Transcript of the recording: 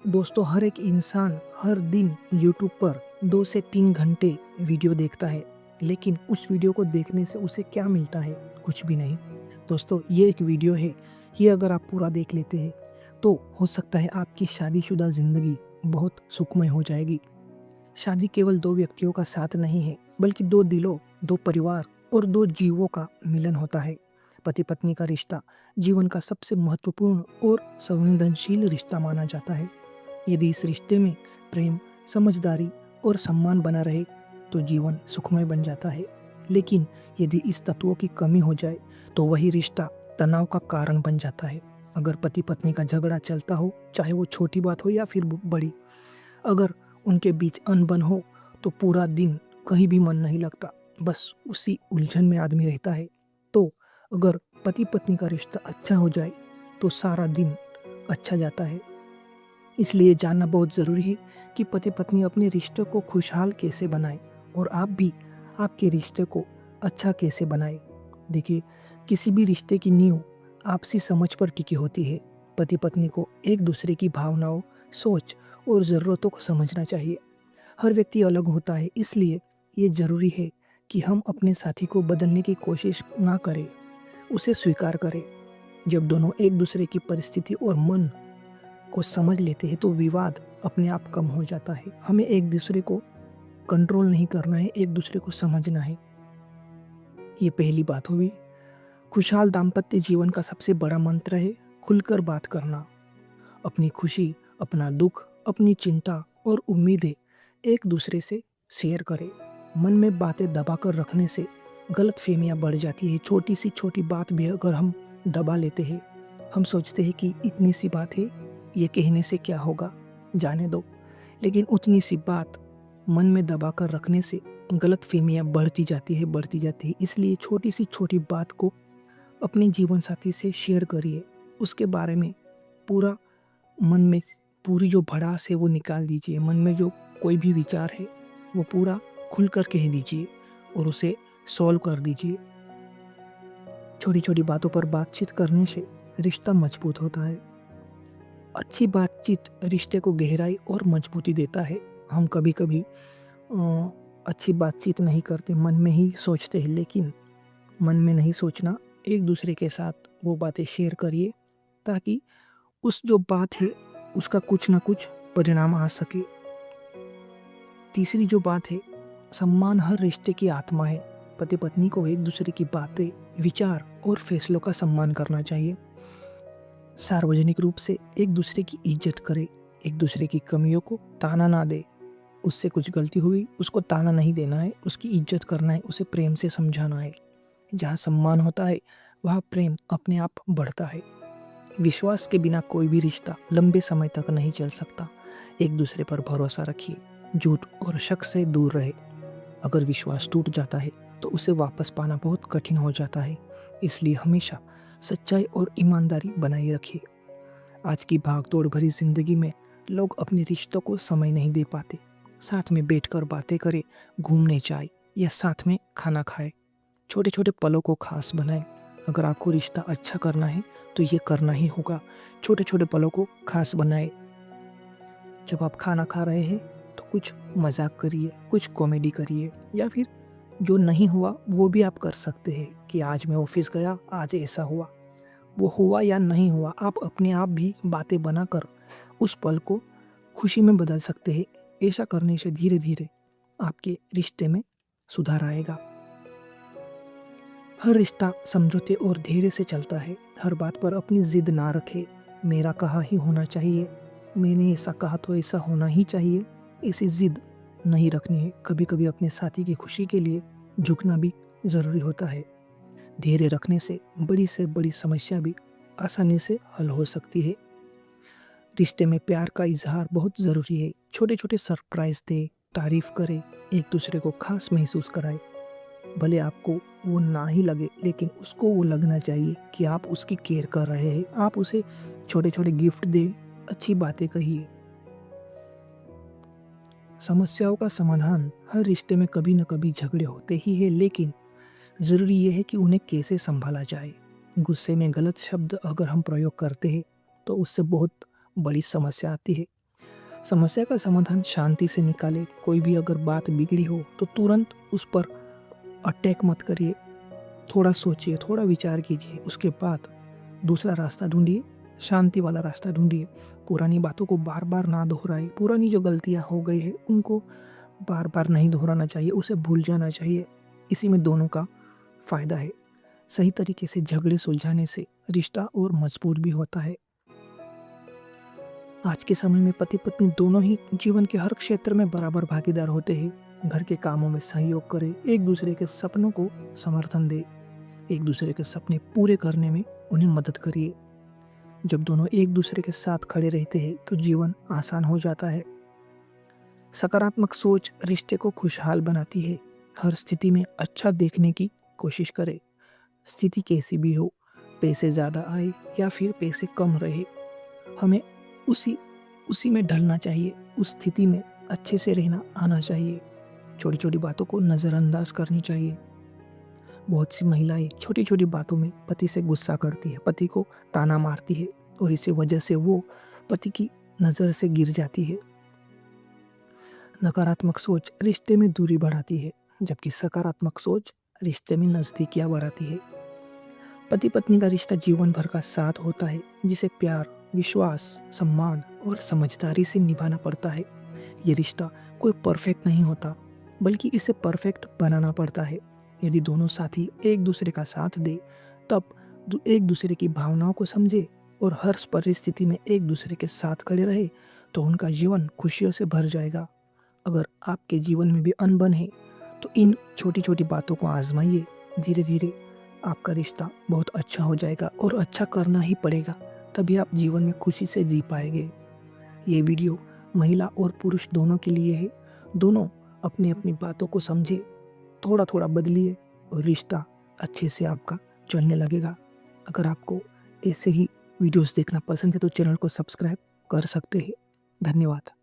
दोस्तों, हर एक इंसान हर दिन यूट्यूब पर 2 से 3 घंटे वीडियो देखता है, लेकिन उस वीडियो को देखने से उसे क्या मिलता है? कुछ भी नहीं। दोस्तों, ये एक वीडियो है, ये अगर आप पूरा देख लेते हैं, तो हो सकता है आपकी शादीशुदा ज़िंदगी बहुत सुखमय हो जाएगी। शादी केवल 2 व्यक्तियों का साथ नहीं है, बल्कि 2 दिलों, 2 परिवार और 2 जीवों का मिलन होता है। पति-पत्नी का रिश्ता जीवन का सबसे महत्वपूर्ण और संवेदनशील रिश्ता माना जाता है। यदि इस रिश्ते में प्रेम, समझदारी और सम्मान बना रहे, तो जीवन सुखमय बन जाता है। लेकिन यदि इस तत्वों की कमी हो जाए, तो वही रिश्ता तनाव का कारण बन जाता है। अगर पति-पत्नी का झगड़ा चलता हो, चाहे वो छोटी बात हो या फिर बड़ी, अगर उनके बीच अनबन हो, तो पूरा दिन कहीं भी मन नहीं लगता, बस उसी उलझन में आदमी रहता है। तो अगर पति-पत्नी का रिश्ता अच्छा हो जाए, तो सारा दिन अच्छा जाता है। इसलिए जानना बहुत ज़रूरी है कि पति-पत्नी अपने रिश्ते को खुशहाल कैसे बनाएँ और आप भी आपके रिश्ते को अच्छा कैसे बनाएँ। देखिए, किसी भी रिश्ते की नींव आपसी समझ पर टिकी होती है। पति-पत्नी को एक-दूसरे की भावनाओं, सोच और ज़रूरतों को समझना चाहिए। हर व्यक्ति अलग होता है, इसलिए ये ज़रूरी है कि हम अपने साथी को बदलने की कोशिश ना करें, उसे स्वीकार करें। जब दोनों एक-दूसरे की परिस्थिति और मन को समझ लेते हैं, तो विवाद अपने आप कम हो जाता है। हमें एक-दूसरे को कंट्रोल नहीं करना है, एक-दूसरे को समझना है। ये पहली बात हुई। खुशहाल दाम्पत्य जीवन का सबसे बड़ा मंत्र है खुलकर बात करना। अपनी खुशी, अपना दुःख, अपनी चिंता और उम्मीदें एक-दूसरे से शेयर करें। मन में बातें दबाकर रखने से गलतफ़हमियाँ बढ़ जाती है। छोटी सी छोटी बात भी अगर हम दबा लेते हैं, हम सोचते हैं कि इतनी सी बात है, ये कहने से क्या होगा, जाने दो। लेकिन उतनी सी बात मन में दबाकर रखने से गलतफ़हमियाँ बढ़ती जाती है, बढ़ती जाती है। इसलिए छोटी सी छोटी बात को अपने जीवनसाथी से शेयर करिए। उसके बारे में पूरा मन में पूरी जो भड़ास है वो निकाल दीजिए। मन में जो कोई भी विचार है, वो पूरा खुल कर कह दीजिए और उसे सॉल्व कर दीजिए। छोटी-छोटी बातों पर बातचीत करने से रिश्ता मजबूत होता है। अच्छी बातचीत रिश्ते को गहराई और मजबूती देता है। हम कभी-कभी अच्छी बातचीत नहीं करते, मन में ही सोचते हैं, लेकिन मन में नहीं सोचना, एक-दूसरे के साथ वो बातें शेयर करिए, ताकि उस जो बात है, उसका कुछ न कुछ परिणाम आ सके। तीसरी जो बात है, सम्मान हर रिश्ते की आत्मा है। पति-पत्नी को एक-दूसरे की बातें, विचार और फैसलों का सम्मान करना चाहिए। सार्वजनिक रूप से एक-दूसरे की इज़्ज़त करें, एक-दूसरे की कमियों को ताना ना दें। उससे कुछ गलती हुई, उसको ताना नहीं देना है, उसकी इज़्ज़त करना है, उसे प्रेम से समझाना है। जहाँ सम्मान होता है, वहाँ प्रेम अपने आप बढ़ता है। विश्वास के बिना कोई भी रिश्ता लंबे समय तक नहीं चल सकता। एक-दूसरे पर भरोसा रखिए, झूठ और शक से दूर रहें। अगर विश्वास टूट जाता है, तो उसे वापस पाना बहुत कठिन हो जाता है। इसलिए हमेशा सच्चाई और ईमानदारी बनाए रखिए। आज की भाग-दौड़ भरी ज़िंदगी में लोग अपने रिश्तों को समय नहीं दे पाते। साथ में बैठकर बातें करें, घूमने जाएँ या साथ में खाना खाएँ। छोटे-छोटे पलों को ख़ास बनाएँ। अगर आपको रिश्ता अच्छा करना है, तो ये करना ही होगा। छोटे-छोटे पलों को ख़ास बनाएँ। जब आप खाना खा रहे हैं, तो कुछ मज़ाक करिए, कुछ कॉमेडी करिए, या फिर जो नहीं हुआ वो भी आप कर सकते हैं कि आज मैं ऑफ़िस गया, आज ऐसा हुआ। वो हुआ या नहीं हुआ, आप अपने आप भी बातें बनाकर उस पल को खुशी में बदल सकते हैं। ऐसा करने से धीरे-धीरे आपके रिश्ते में सुधार आएगा। हर रिश्ता समझौते और धैर्य से चलता है। हर बात पर अपनी ज़िद ना रखें। मेरा कहा ही होना चाहिए, मैंने ऐसा कहा तो ऐसा होना ही चाहिए, ऐसी ज़िद नहीं रखनी है। कभी-कभी अपने साथी की खुशी के लिए झुकना भी ज़रूरी होता है। धैर्य रखने से बड़ी समस्या भी आसानी से हल हो सकती है। रिश्ते में प्यार का इज़हार बहुत ज़रूरी है। छोटे-छोटे सरप्राइज़ दें, तारीफ़ करें, एक-दूसरे को ख़ास महसूस कराएँ। भले आपको वो ना ही लगे, लेकिन उसको वो लगना चाहिए कि आप उसकी केयर कर रहे हैं। आप उसे छोटे-छोटे गिफ्ट दें, अच्छी बातें कहिए। समस्याओं का समाधान हर रिश्ते में कभी न कभी झगड़े होते ही हैं, लेकिन ज़रूरी ये है कि उन्हें कैसे सँभाला जाए। गुस्से में गलत शब्द अगर हम प्रयोग करते हैं, तो उससे बहुत बड़ी समस्या आती है। समस्या का समाधान शांति से निकाले। कोई भी अगर बात बिगड़ी हो तो तुरंत उस पर अटैक मत करिए। थोड़ा सोचिए, थोड़ा विचार कीजिए, उसके बाद दूसरा रास्ता ढूँढिए, शांति वाला रास्ता ढूँढिए। पुरानी बातों को बार-बार ना दोहराएँ। पुरानी जो गलतियाँ हो गई हैं उनको बार-बार नहीं दोहराना चाहिए, उसे भूल जाना चाहिए। इसी में दोनों का फ़ायदा है। सही तरीके से झगड़े सुलझाने से रिश्ता और मजबूत भी होता है। आज के समय में पति-पत्नी दोनों ही जीवन के हर क्षेत्र में बराबर भागीदार होते हैं। घर के कामों में सहयोग करें, एक-दूसरे के सपनों को समर्थन दें, एक-दूसरे के सपने पूरे करने में उन्हें मदद करिए। जब दोनों एक-दूसरे के साथ खड़े रहते हैं तो जीवन आसान हो जाता है। सकारात्मक सोच रिश्ते को खुशहाल बनाती है। हर स्थिति में अच्छा देखने की कोशिश करें। स्थिति कैसी भी हो, पैसे ज़्यादा आए या फिर पैसे कम रहे, हमें उसी उसी में ढलना चाहिए। उस स्थिति में अच्छे से रहना आना चाहिए। छोटी-छोटी बातों को नज़रअंदाज करनी चाहिए। बहुत सी महिलाएं छोटी-छोटी बातों में पति से गुस्सा करती है, पति को ताना मारती है और इसी वजह से वो पति की नज़र से गिर जाती है। नकारात्मक सोच रिश्ते में दूरी बढ़ाती है, जबकि सकारात्मक सोच रिश्ते में नज़दीकियाँ बढ़ाती है। पति पत्नी का रिश्ता जीवन भर का साथ होता है, जिसे प्यार, विश्वास, सम्मान और समझदारी से निभाना पड़ता है। ये रिश्ता कोई परफेक्ट नहीं होता, बल्कि इसे परफेक्ट बनाना पड़ता है। यदि दोनों साथी एक दूसरे का साथ दे, तब एक दूसरे की भावनाओं को समझे और हर परिस्थिति में एक दूसरे के साथ खड़े रहे, तो उनका जीवन खुशियों से भर जाएगा। अगर आपके जीवन में भी अनबन है, तो इन छोटी-छोटी बातों को आजमाइए। धीरे-धीरे आपका रिश्ता बहुत अच्छा हो जाएगा और अच्छा करना ही पड़ेगा, तभी आप जीवन में खुशी से जी पाएंगे। ये वीडियो महिला और पुरुष दोनों के लिए है। दोनों अपनी-अपनी बातों को समझे, थोड़ा-थोड़ा बदलिए और रिश्ता अच्छे से आपका चलने लगेगा। अगर आपको ऐसे ही वीडियोस देखना पसंद है तो चैनल को सब्सक्राइब कर सकते हैं। धन्यवाद।